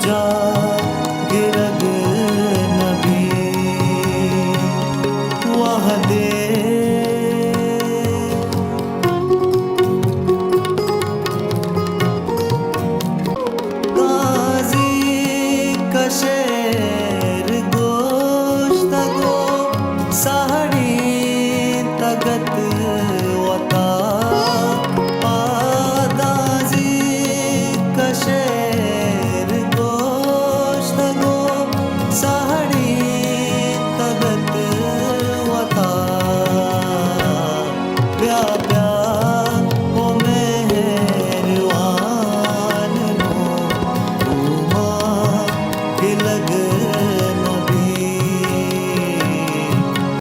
जा गिरग नबी वह दे शेर गोश्तगो साड़ी तगत वता पादाजी कशेर गोश्तगो साड़ी तगत वता प्या प्या